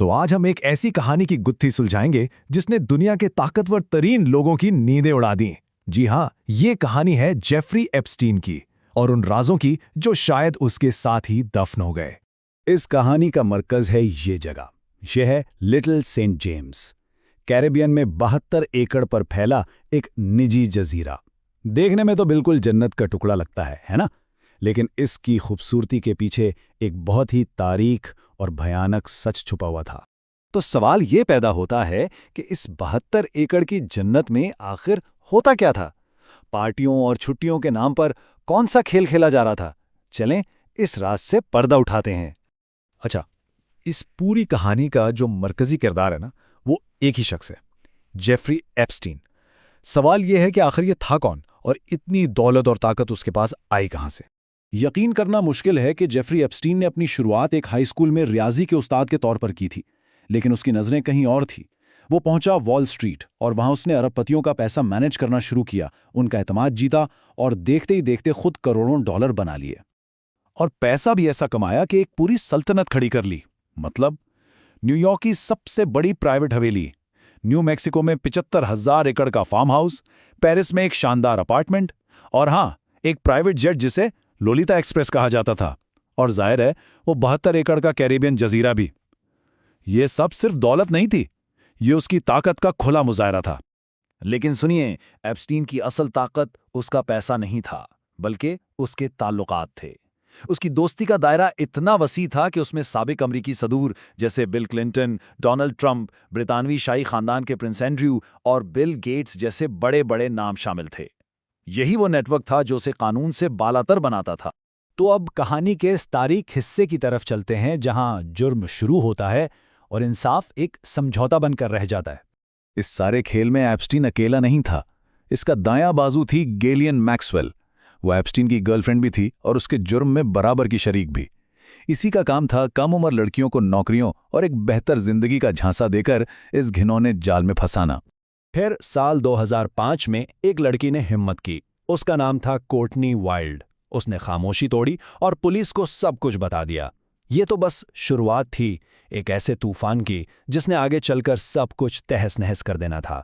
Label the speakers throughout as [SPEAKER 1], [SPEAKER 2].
[SPEAKER 1] तो आज हम एक ऐसी कहानी की गुत्थी सुलझाएंगे जिसने दुनिया के ताकतवर तरीन लोगों की नींदें उड़ा दी। जी हाँ, ये कहानी है जेफरी एप्स्टीन की और उन राजों की जो शायद उसके साथ ही दफन हो गए।
[SPEAKER 2] इस कहानी का मरकज है ये जगह। यह है लिटिल सेंट जेम्स, कैरेबियन में 72 एकड़ पर फैला एक निजी जजीरा। देखने में तो बिल्कुल जन्नत का टुकड़ा लगता है ना? लेकिन इसकी खूबसूरती के पीछे एक बहुत ही तारीख और भयानक सच छुपा हुआ था। तो सवाल ये पैदा होता है कि इस 72 एकड़ की जन्नत में आखिर होता क्या था? पार्टियों और छुट्टियों के नाम पर कौन सा खेल खेला जा रहा था? चलें इस राज से पर्दा उठाते हैं।
[SPEAKER 1] अच्छा, इस पूरी कहानी का जो मरकजी किरदार है ना, वो एक ही शख्स है, जेफरी एप्स्टीन। सवाल यह है कि आखिर ये था कौन और इतनी दौलत और ताकत उसके पास आई कहां से?
[SPEAKER 2] यकीन करना मुश्किल है कि जेफरी एप्स्टीन ने अपनी शुरुआत एक हाई स्कूल में रियाजी के उस्ताद के तौर पर की थी, लेकिन उसकी नज़रें कहीं और थी। वो पहुंचा वॉल स्ट्रीट और वहां उसने अरबपतियों का पैसा मैनेज करना शुरू किया, उनका एतमाद जीता और देखते ही देखते खुद करोड़ों डॉलर बना लिए। और पैसा भी ऐसा कमाया कि एक पूरी सल्तनत खड़ी कर ली। मतलब न्यूयॉर्क की सबसे बड़ी प्राइवेट हवेली, न्यू मैक्सिको में 75,000 एकड़ का फार्म हाउस, पेरिस में एक शानदार अपार्टमेंट और हाँ, एक प्राइवेट जेट जिसे लोलिता एक्सप्रेस कहा जाता था। और जाहिर है वो 72 एकड़ का कैरेबियन जजीरा भी। ये सब सिर्फ दौलत नहीं थी, ये उसकी ताकत का खुला मुजाहरा था। लेकिन सुनिए, एप्स्टीन की असल ताकत उसका पैसा नहीं था, बल्कि उसके ताल्लुकात थे। उसकी दोस्ती का दायरा इतना वसी था कि उसमें साबिक अमरीकी सदूर जैसे बिल क्लिंटन, डोनाल्ड ट्रंप, ब्रितानवी शाही खानदान के प्रिंस एंड्रयू और बिल गेट्स जैसे बड़े बड़े नाम शामिल थे। यही वो नेटवर्क था जो उसे कानून से बालातर बनाता था।
[SPEAKER 1] तो अब कहानी के इस तारीख हिस्से की तरफ चलते हैं जहां जुर्म शुरू होता है और इंसाफ एक समझौता बनकर रह जाता है।
[SPEAKER 2] इस सारे खेल में एप्स्टीन अकेला नहीं था। इसका दायां बाजू थी गेलियन मैक्सवेल। वो एप्स्टीन की गर्लफ्रेंड भी थी और उसके जुर्म में बराबर की शरीक भी। इसी का काम था कम उम्र लड़कियों को नौकरियों और एक बेहतर जिंदगी का झांसा देकर इस घिनौने जाल में फंसाना। फिर साल 2005 में एक लड़की ने हिम्मत की। उसका नाम था कोर्टनी वाइल्ड। उसने खामोशी तोड़ी और पुलिस को सब कुछ बता दिया। ये तो बस शुरुआत थी एक ऐसे तूफान की जिसने आगे चलकर सब कुछ तहस नहस कर देना था।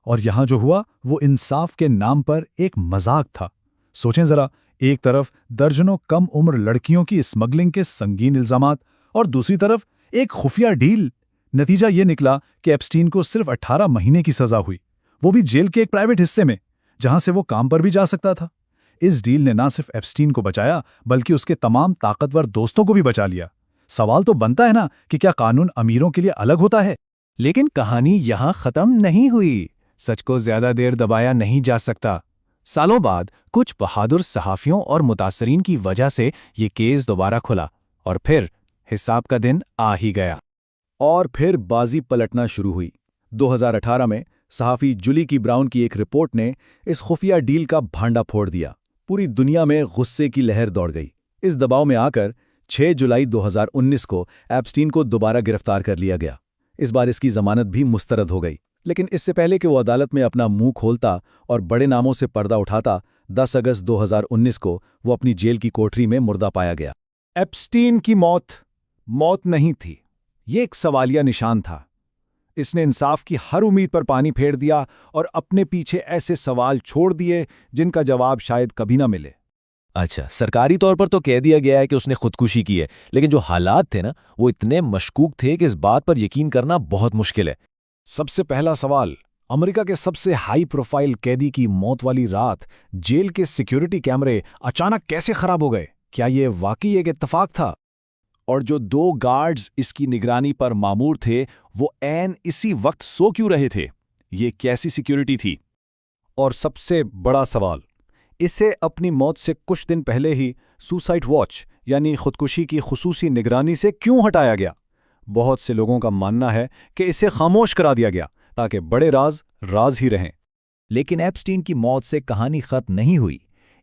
[SPEAKER 1] और यहां जो हुआ वो इंसाफ के नाम पर एक मजाक था। सोचें जरा, एक तरफ दर्जनों कम उम्र लड़कियों की स्मगलिंग के संगीन इल्जामात और दूसरी तरफ एक खुफिया डील। नतीजा ये निकला कि एप्स्टीन को सिर्फ 18 महीने की सजा हुई, वो भी जेल के एक प्राइवेट हिस्से में जहां से वो काम पर भी जा सकता था। इस डील ने ना सिर्फ एप्स्टीन को बचाया बल्कि उसके तमाम ताकतवर दोस्तों को भी बचा लिया। सवाल तो बनता है ना कि क्या कानून अमीरों के लिए अलग होता है?
[SPEAKER 3] लेकिन कहानी यहां खत्म नहीं हुई। सच को ज्यादा देर दबाया नहीं जा सकता। सालों बाद कुछ बहादुर सहाफियों और मुतासरीन की वजह से ये केस दोबारा खुला और फिर हिसाब का दिन आ ही गया।
[SPEAKER 2] और फिर बाजी पलटना शुरू हुई। 2018 में सहाफ़ी जुली की ब्राउन की एक रिपोर्ट ने इस खुफिया डील का भांडा फोड़ दिया। पूरी दुनिया में गुस्से की लहर दौड़ गई। इस दबाव में आकर 6 जुलाई 2019 को एप्स्टीन को दोबारा गिरफ्तार कर लिया गया। इस बार इसकी जमानत भी मुस्तरद हो गई। लेकिन इससे पहले कि वो अदालत में अपना मुंह खोलता और बड़े नामों से पर्दा उठाता, 10 अगस्त 2019 को वो अपनी जेल की कोठरी में मुर्दा पाया गया। एप्स्टीन की मौत नहीं थी, ये एक सवालिया निशान था। इसने इंसाफ की हर उम्मीद पर पानी फेर दिया और अपने पीछे ऐसे सवाल छोड़ दिए जिनका जवाब शायद कभी ना मिले।
[SPEAKER 3] अच्छा, सरकारी तौर पर तो कह दिया गया है कि उसने खुदकुशी की है, लेकिन जो हालात थे ना, वो इतने मशकूक थे कि इस बात पर यकीन करना बहुत मुश्किल है।
[SPEAKER 2] सबसे पहला सवाल, अमेरिका के सबसे हाई प्रोफाइल कैदी की मौत वाली रात जेल के सिक्योरिटी कैमरे अचानक कैसे खराब हो गए? क्या ये वाकई एक इत्तेफाक था? और जो 2 गार्ड्स इसकी निगरानी पर मामूर थे, वो ऐन इसी वक्त सो क्यों रहे थे? ये कैसी सिक्योरिटी थी? और सबसे बड़ा सवाल, इसे अपनी मौत से कुछ दिन पहले ही सुसाइड वॉच यानी खुदकुशी की खुसूसी निगरानी से क्यों हटाया गया? बहुत से लोगों का मानना है कि इसे खामोश करा दिया गया ताकि बड़े राज ही रहें।
[SPEAKER 3] लेकिन एप्स्टीन की मौत से कहानी खत्म नहीं हुई।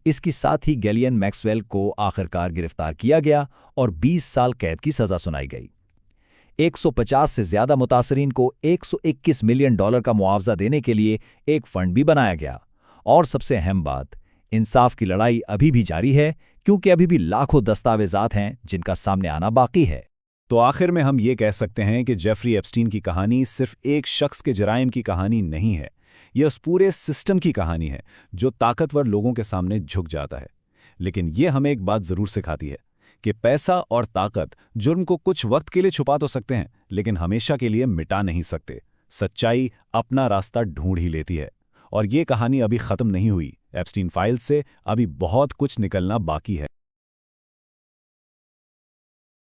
[SPEAKER 3] इसके साथ ही गैलियन मैक्सवेल को आखिरकार गिरफ्तार किया गया और 20 साल कैद की सजा सुनाई गई। 150 से ज्यादा मुतासरीन को $121 मिलियन का मुआवजा देने के लिए एक फंड भी बनाया गया। और सबसे अहम बात, इंसाफ की लड़ाई अभी भी जारी है, क्योंकि अभी भी लाखों दस्तावेजात हैं जिनका सामने आना बाकी है।
[SPEAKER 2] तो आखिर में हम ये कह सकते हैं कि जेफरी एप्स्टीन की कहानी सिर्फ एक शख्स के जराइम की कहानी नहीं है। यह उस पूरे सिस्टम की कहानी है जो ताकतवर लोगों के सामने झुक जाता है। लेकिन यह हमें एक बात जरूर सिखाती है कि पैसा और ताकत जुर्म को कुछ वक्त के लिए छुपा तो सकते हैं, लेकिन हमेशा के लिए मिटा नहीं सकते। सच्चाई अपना रास्ता ढूंढ ही लेती है। और ये कहानी अभी खत्म नहीं हुई। एप्स्टीन फाइल्स से अभी बहुत कुछ निकलना बाकी है।